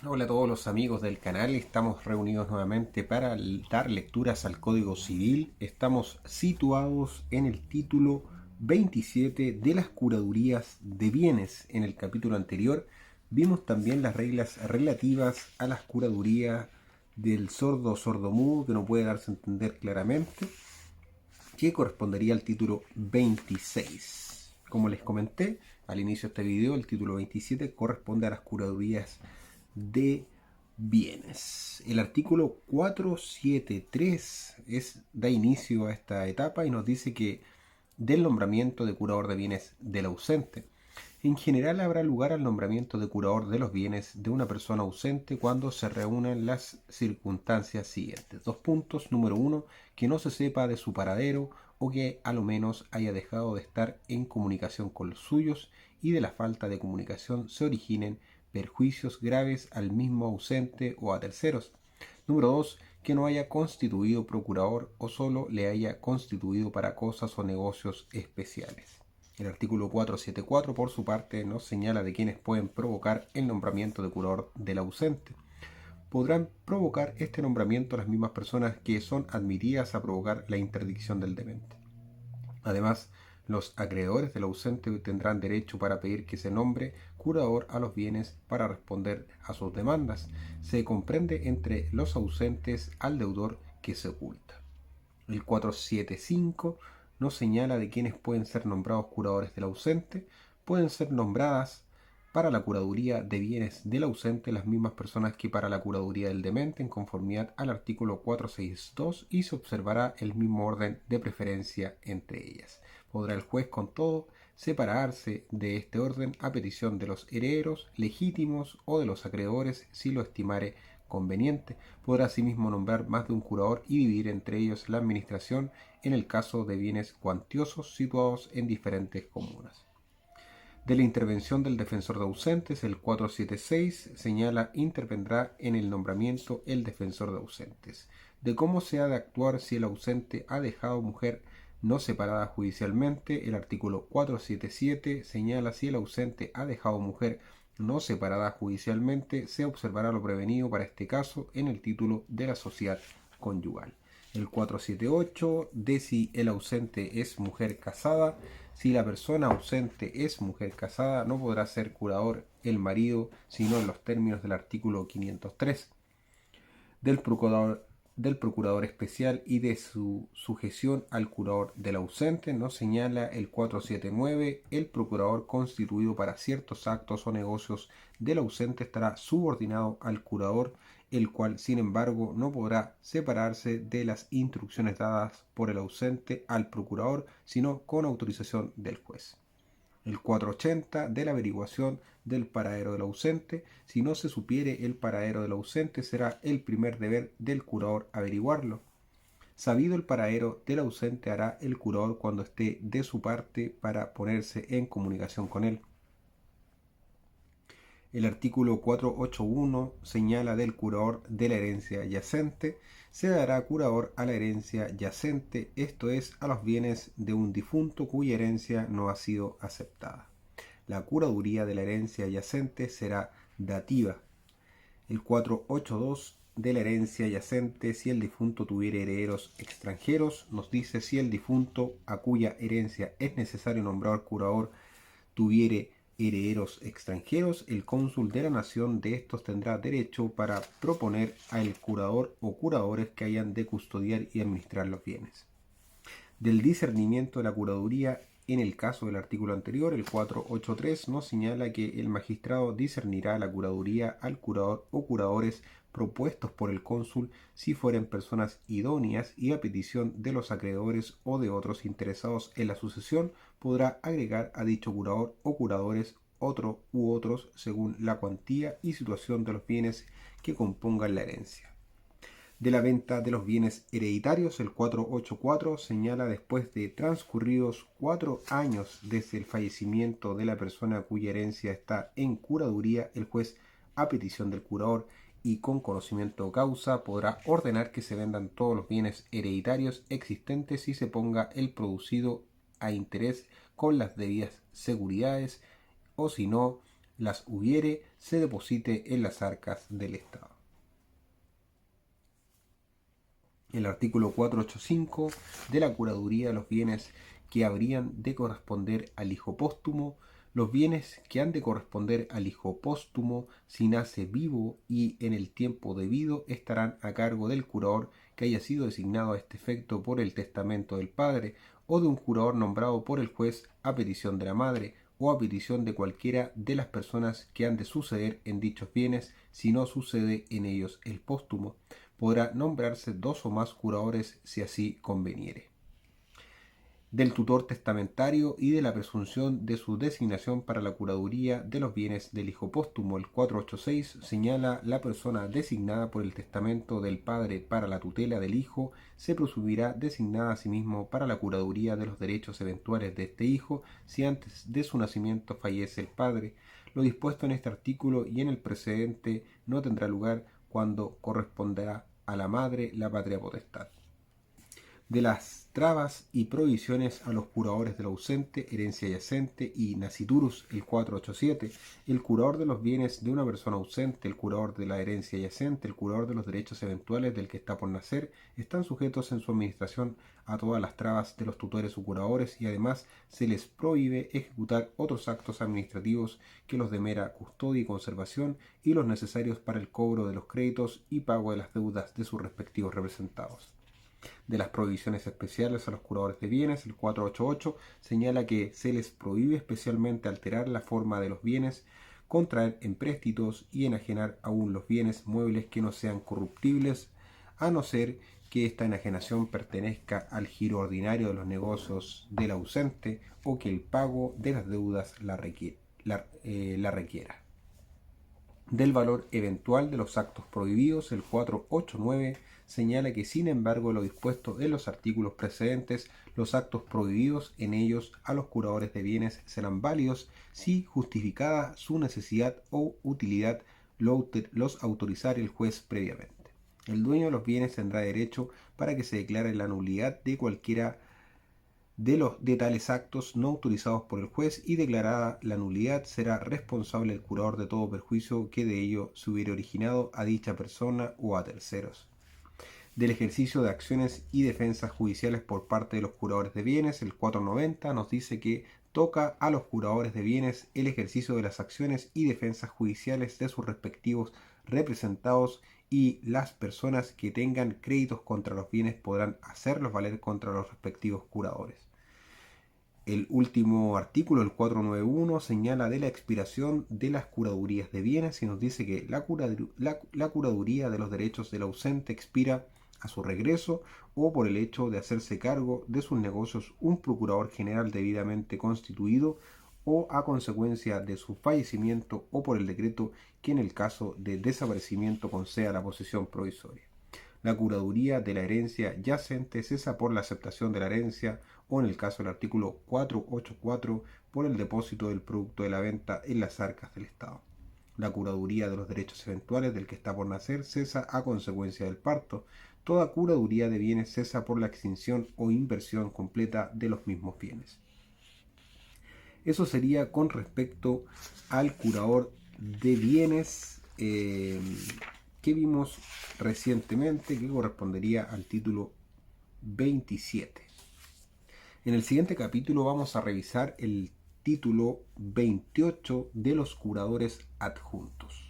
Hola a todos los amigos del canal, estamos reunidos nuevamente para dar lecturas al Código Civil. Estamos situados en el título 27 de las curadurías de bienes. En el capítulo anterior vimos también las reglas relativas a las curadurías del sordo o sordomudo que no puede darse a entender claramente, que correspondería al título 26. Como les comenté al inicio de este video, el título 27 corresponde a las curadurías de bienes. El artículo 473 da inicio a esta etapa y nos dice que del nombramiento de curador de bienes del ausente. En general habrá lugar al nombramiento de curador de los bienes de una persona ausente cuando se reúnan las circunstancias siguientes. Dos puntos. Número uno, que no se sepa de su paradero o que a lo menos haya dejado de estar en comunicación con los suyos y de la falta de comunicación se originen perjuicios graves al mismo ausente o a terceros. Número 2. Que no haya constituido procurador o solo le haya constituido para cosas o negocios especiales. El artículo 474, por su parte, nos señala de quienes pueden provocar el nombramiento de curador del ausente. Podrán provocar este nombramiento las mismas personas que son admitidas a provocar la interdicción del demente. Además, los acreedores del ausente tendrán derecho para pedir que se nombre curador a los bienes para responder a sus demandas. Se comprende entre los ausentes al deudor que se oculta. El 475 nos señala de quienes pueden ser nombrados curadores del ausente. Pueden ser nombradas para la curaduría de bienes del ausente las mismas personas que para la curaduría del demente, en conformidad al artículo 462, y se observará el mismo orden de preferencia entre ellas. Podrá el juez con todo separarse de este orden a petición de los herederos legítimos o de los acreedores si lo estimare conveniente. Podrá asimismo nombrar más de un curador y dividir entre ellos la administración en el caso de bienes cuantiosos situados en diferentes comunas. De la intervención del defensor de ausentes, el 476 señala intervendrá en el nombramiento el defensor de ausentes. De cómo se ha de actuar si el ausente ha dejado mujer no separada judicialmente, el artículo 477 señala si el ausente ha dejado mujer no separada judicialmente, se observará lo prevenido para este caso en el título de la sociedad conyugal. El 478 de si el ausente es mujer casada. Si la persona ausente es mujer casada, no podrá ser curador el marido, sino en los términos del artículo 503 del procurador especial y de su sujeción al curador del ausente. Nos señala el 479, el procurador constituido para ciertos actos o negocios del ausente estará subordinado al curador, el cual sin embargo no podrá separarse de las instrucciones dadas por el ausente al procurador, sino con autorización del juez. El 480 de la averiguación del paradero del ausente. Si no se supiere el paradero del ausente, será el primer deber del curador averiguarlo. Sabido el paradero del ausente, hará el curador cuando esté de su parte para ponerse en comunicación con él. El artículo 481 señala del curador de la herencia yacente. Se dará curador a la herencia yacente, esto es, a los bienes de un difunto cuya herencia no ha sido aceptada. La curaduría de la herencia yacente será dativa. El 482 de la herencia yacente, si el difunto tuviera herederos extranjeros, nos dice si el difunto a cuya herencia es necesario nombrar curador tuviere herederos extranjeros, el cónsul de la nación de estos tendrá derecho para proponer al curador o curadores que hayan de custodiar y administrar los bienes. Del discernimiento de la curaduría, en el caso del artículo anterior, el 483 nos señala que el magistrado discernirá la curaduría al curador o curadores propuestos por el cónsul si fueren personas idóneas, y a petición de los acreedores o de otros interesados en la sucesión podrá agregar a dicho curador o curadores otro u otros según la cuantía y situación de los bienes que compongan la herencia. De la venta de los bienes hereditarios, el 484 señala después de transcurridos 4 años desde el fallecimiento de la persona cuya herencia está en curaduría, el juez, a petición del curador y con conocimiento de causa, podrá ordenar que se vendan todos los bienes hereditarios existentes y se ponga el producido a interés con las debidas seguridades, o si no, las hubiere, se deposite en las arcas del Estado. El artículo 485 de la curaduría de los bienes que habrían de corresponder al hijo póstumo. Los bienes que han de corresponder al hijo póstumo si nace vivo y en el tiempo debido estarán a cargo del curador que haya sido designado a este efecto por el testamento del padre o de un curador nombrado por el juez a petición de la madre o a petición de cualquiera de las personas que han de suceder en dichos bienes si no sucede en ellos el póstumo. Podrá nombrarse 2 o más curadores si así conveniere. Del tutor testamentario y de la presunción de su designación para la curaduría de los bienes del hijo póstumo. El 486 señala la persona designada por el testamento del padre para la tutela del hijo se presumirá designada a sí mismo para la curaduría de los derechos eventuales de este hijo si antes de su nacimiento fallece el padre. Lo dispuesto en este artículo y en el precedente no tendrá lugar cuando corresponderá a la madre la patria potestad. De las trabas y prohibiciones a los curadores del ausente, herencia yacente y nasciturus, el 487, el curador de los bienes de una persona ausente, el curador de la herencia yacente, el curador de los derechos eventuales del que está por nacer, están sujetos en su administración a todas las trabas de los tutores o curadores y además se les prohíbe ejecutar otros actos administrativos que los de mera custodia y conservación y los necesarios para el cobro de los créditos y pago de las deudas de sus respectivos representados. De las prohibiciones especiales a los curadores de bienes, el 488 señala que se les prohíbe especialmente alterar la forma de los bienes, contraer empréstitos y enajenar aún los bienes muebles que no sean corruptibles, a no ser que esta enajenación pertenezca al giro ordinario de los negocios del ausente o que el pago de las deudas la requiera. Del valor eventual de los actos prohibidos, el 489 señala que sin embargo lo dispuesto en los artículos precedentes, los actos prohibidos en ellos a los curadores de bienes serán válidos si justificada su necesidad o utilidad los autorizare el juez previamente. El dueño de los bienes tendrá derecho para que se declare la nulidad de cualquiera de tales actos no autorizados por el juez y declarada la nulidad será responsable el curador de todo perjuicio que de ello se hubiere originado a dicha persona o a terceros. Del ejercicio de acciones y defensas judiciales por parte de los curadores de bienes, el 490 nos dice que toca a los curadores de bienes el ejercicio de las acciones y defensas judiciales de sus respectivos representados y las personas que tengan créditos contra los bienes podrán hacerlos valer contra los respectivos curadores. El último artículo, el 491, señala de la expiración de las curadurías de bienes y nos dice que la curaduría de los derechos del ausente expira a su regreso o por el hecho de hacerse cargo de sus negocios un procurador general debidamente constituido o a consecuencia de su fallecimiento o por el decreto que en el caso de desaparecimiento conceda la posesión provisoria. La curaduría de la herencia yacente cesa por la aceptación de la herencia o en el caso del artículo 484 por el depósito del producto de la venta en las arcas del Estado. La curaduría de los derechos eventuales del que está por nacer cesa a consecuencia del parto. Toda curaduría de bienes cesa por la extinción o inversión completa de los mismos bienes. Eso sería con respecto al curador de bienes que vimos recientemente, que correspondería al título 27. En el siguiente capítulo vamos a revisar el título 28 de los curadores adjuntos.